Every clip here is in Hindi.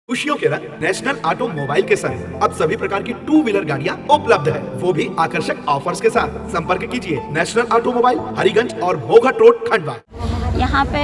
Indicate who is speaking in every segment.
Speaker 1: खुशियों के रंग नेशनल ऑटोमोबाइल के संग अब सभी प्रकार की टू व्हीलर गाड़ियां उपलब्ध है, वो भी आकर्षक ऑफर्स के साथ। संपर्क कीजिए नेशनल ऑटोमोबाइल, हरिगंज और भोगट रोड, खंडवा।
Speaker 2: यहाँ पे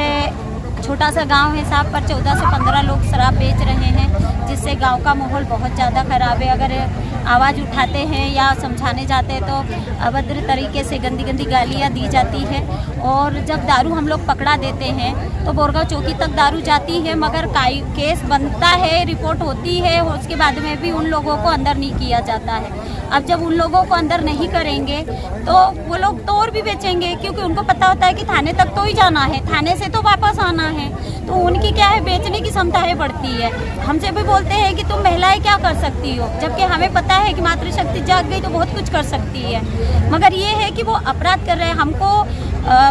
Speaker 2: छोटा सा गांव है साहब, पर 14 से 15 लोग शराब बेच रहे हैं, जिससे गांव का माहौल बहुत ज़्यादा ख़राब है। अगर आवाज़ उठाते हैं या समझाने जाते हैं तो अभद्र तरीके से गंदी गंदी गालियाँ दी जाती है। और जब दारू हम लोग पकड़ा देते हैं तो बोरगांव चौकी तक दारू जाती है, मगर केस बनता है, रिपोर्ट होती है, उसके बाद में भी उन लोगों को अंदर नहीं किया जाता है। अब जब उन लोगों को अंदर नहीं करेंगे तो वो लोग तो और भी बेचेंगे, क्योंकि उनको पता होता है कि थाने तक तो ही जाना है, थाने से तो वापस आना है। तो उनकी क्या है, बेचने की क्षमताएं बढ़ती है। हमसे भी बोलते हैं कि तुम महिलाएं क्या कर सकती हो, जबकि हमें पता है कि मातृशक्ति जाग गई तो बहुत कुछ कर सकती है। मगर ये है कि वो अपराध कर रहे हैं। हमको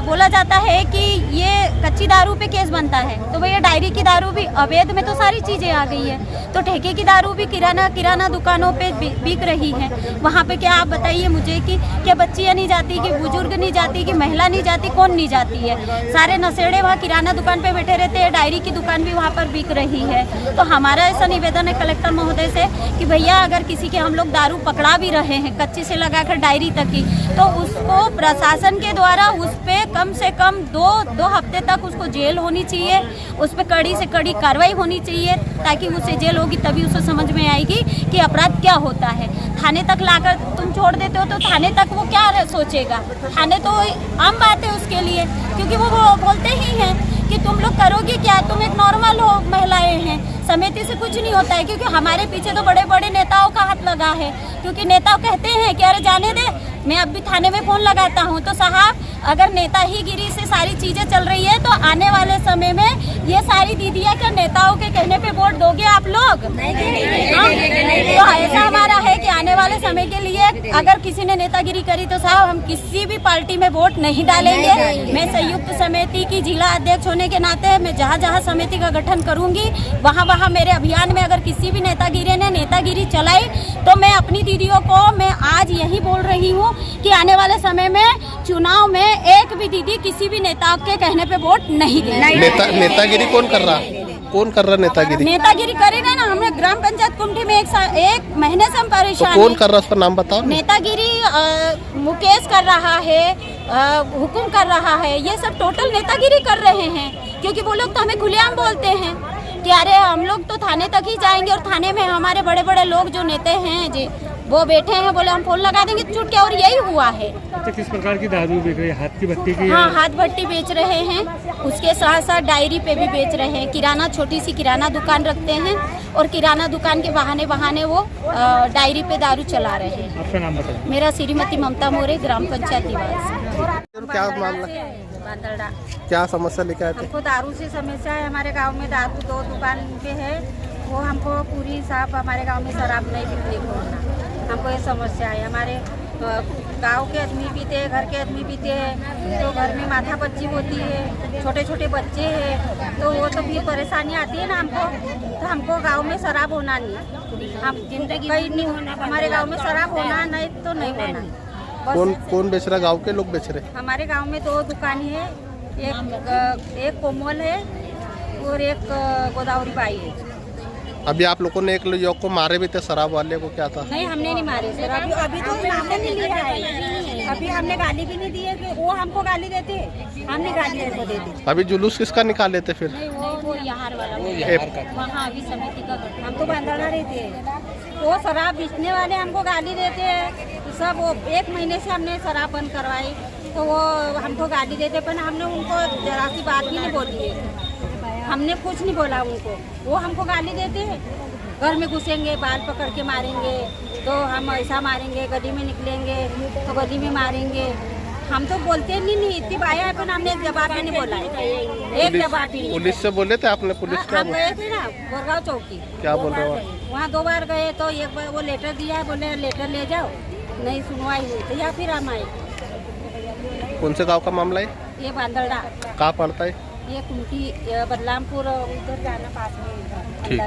Speaker 2: बोला जाता है कि ये कच्ची दारू पे केस बनता है, तो भैया डायरी की दारू भी अवैध में तो सारी चीज़ें आ गई है, तो ठेके की दारू भी किराना दुकानों पे बिक रही है। वहाँ पे क्या आप बताइए मुझे कि क्या बच्चियाँ नहीं जाती, कि बुजुर्ग नहीं जाती, कि महिला नहीं जाती, कौन नहीं जाती है? सारे नशेड़े वहाँ किराना दुकान पे बैठे रहते हैं, डायरी की दुकान भी वहाँ पर बिक रही है। तो हमारा ऐसा निवेदन है कलेक्टर महोदय से कि भैया अगर किसी के हम लोग दारू पकड़ा भी रहे हैं कच्ची से लगाकर डायरी तक की, तो उसको प्रशासन के द्वारा उस पे कम से कम दो हफ्ते तक उसको जेल होनी चाहिए, उस पर कड़ी से कड़ी कार्रवाई होनी चाहिए, ताकि उसे जेल होगी तभी उसे समझ में आएगी कि अपराध क्या होता है। थाने तक लाकर तुम छोड़ देते हो तो थाने तक वो क्या सोचेगा? थाने तो आम बात है उसके लिए, क्योंकि वो बोलते ही हैं कि तुम लोग करोगे क्या, तुम एक नॉर्मल हो, महिलाएं हैं, समिति से कुछ नहीं होता है। क्योंकि हमारे पीछे तो बड़े बड़े नेताओं का हाथ लगा है, क्योंकि नेता कहते हैं कि अरे जाने दे, मैं अब भी थाने में फ़ोन लगाता हूँ। तो साहब, अगर नेता ही गिरी से सारी चीज़ें चल रही है तो आने वाले समय में ये सारी दीदियाँ क्या नेताओं के कहने पे वोट दोगे आप लोग? तो ऐसा हमारा है कि आने वाले समय के लिए अगर किसी ने नेतागिरी करी तो साहब हम किसी भी पार्टी में वोट नहीं डालेंगे। मैं संयुक्त समिति की जिला अध्यक्ष होने के नाते मैं जहाँ जहाँ समिति का गठन करूँगी वहाँ मेरे अभियान में अगर किसी भी नेतागिरी ने नेतागिरी चलाई तो मैं अपनी दीदियों को मैं आज यही बोल रही हूँ कि आने वाले समय में चुनाव में एक भी दीदी किसी भी नेता के कहने पे वोट नहीं देगी।
Speaker 3: नेतागिरी कौन कर रहा नेतागिरी?
Speaker 2: नेतागिरी करेगा ना। हमने ग्राम पंचायत कुमठी में एक महीने से हम परेशान।
Speaker 3: तो कौन कर रहा है, उसका नाम बताओ।
Speaker 2: नेतागिरी मुकेश कर रहा है, हुकुम कर रहा है, ये सब टोटल नेतागिरी कर रहे हैं। क्योंकि वो लोग तो हमें खुलेआम बोलते हैं कि अरे हम लोग तो थाने तक ही जाएंगे, और थाने में हमारे बड़े बड़े लोग जो नेता हैं जी वो बैठे हैं, बोले हम फोन लगा देंगे छूट के, और यही हुआ है।
Speaker 4: अच्छा, किस प्रकार की दारू बेच रहे हैं? हाथ की भट्टी की?
Speaker 2: हाँ, हाथ भट्टी बेच रहे हैं, उसके साथ साथ डायरी पे भी बेच रहे हैं। किराना, छोटी सी किराना दुकान रखते हैं और किराना दुकान के बहाने वो डायरी पे दारू चला रहे हैं।
Speaker 4: आपका नाम बताइए।
Speaker 2: मेरा श्रीमती ममता मोरे, ग्राम पंचायत निवासी।
Speaker 3: क्या मामला,
Speaker 2: बांदरडा।
Speaker 3: क्या समस्या लेकर आए थे?
Speaker 5: हमको दारू से समस्या है। हमारे गांव में दारू 2 दुकान पे है, वो हमको पूरी साफ हमारे गांव में शराब नहीं बिकने को होना, हमको ये समस्या है। हमारे गांव के आदमी पीते हैं, घर के आदमी पीते हैं, तो घर में माथा बच्ची होती है, छोटे छोटे बच्चे हैं, तो वो तो भी परेशानी आती है ना हमको। तो हमको गांव में शराब होना नहीं, हम जिंदगी कहीं नहीं होना, हमारे गांव में शराब होना नहीं तो नहीं होना।
Speaker 3: कौन बेच रहा? गाँव के लोग बेच रहे?
Speaker 5: हमारे गांव में 2 दुकान है, एक कोमल है और एक गोदावरी बाई है।
Speaker 3: अभी आप लोगों ने एक युवक को मारे भी थे, शराब वाले को, क्या था?
Speaker 5: नहीं, हमने नहीं मारे सर, अभी तो नाम नहीं लिया है, अभी हमने गाली भी नहीं दी है कि वो हमको गाली देते, हमने गाली उनको दे दी।
Speaker 3: अभी जुलूस किसका निकाले थे फिर?
Speaker 2: वो यहाँ वाला वहाँ अभी समिति का गठन।
Speaker 5: हम तो बांधना रहते हैं, वो शराब बेचने वाले हमको गाली देते हैं, तो सब वो 1 महीने से हमने शराब बंद करवाई, तो वो हमको गाली देते, पर हमने उनको जरा सी बात भी नहीं बोली है, हमने कुछ नहीं बोला उनको, वो हमको गाली देते हैं। घर में घुसेंगे, बाल पकड़ के मारेंगे, तो हम ऐसा मारेंगे, गली में निकलेंगे तो गली में मारेंगे। हम तो बोलते नहीं इतनी बाया है, पर हमने एक जवाब भी नहीं बोला है, एक जवाब भी नहीं।
Speaker 3: पुलिस से बोले थे आपने? पुलिस क्या
Speaker 5: हम गए थे ना बोरगांव चौकी,
Speaker 3: क्या बोल रहे हो?
Speaker 5: वहाँ 2 बार गए, तो एक बार वो लेटर दिया है, बोले लेटर ले जाओ, नहीं सुनवाई हुई तो या फिर हम आए।
Speaker 3: कौन से गाँव का मामला है?
Speaker 5: ये बांदरडा।
Speaker 3: कहाँ पड़ता है?
Speaker 5: ये कुमठी, बदलामपुर, उधर जाना पास में।
Speaker 3: ठीक।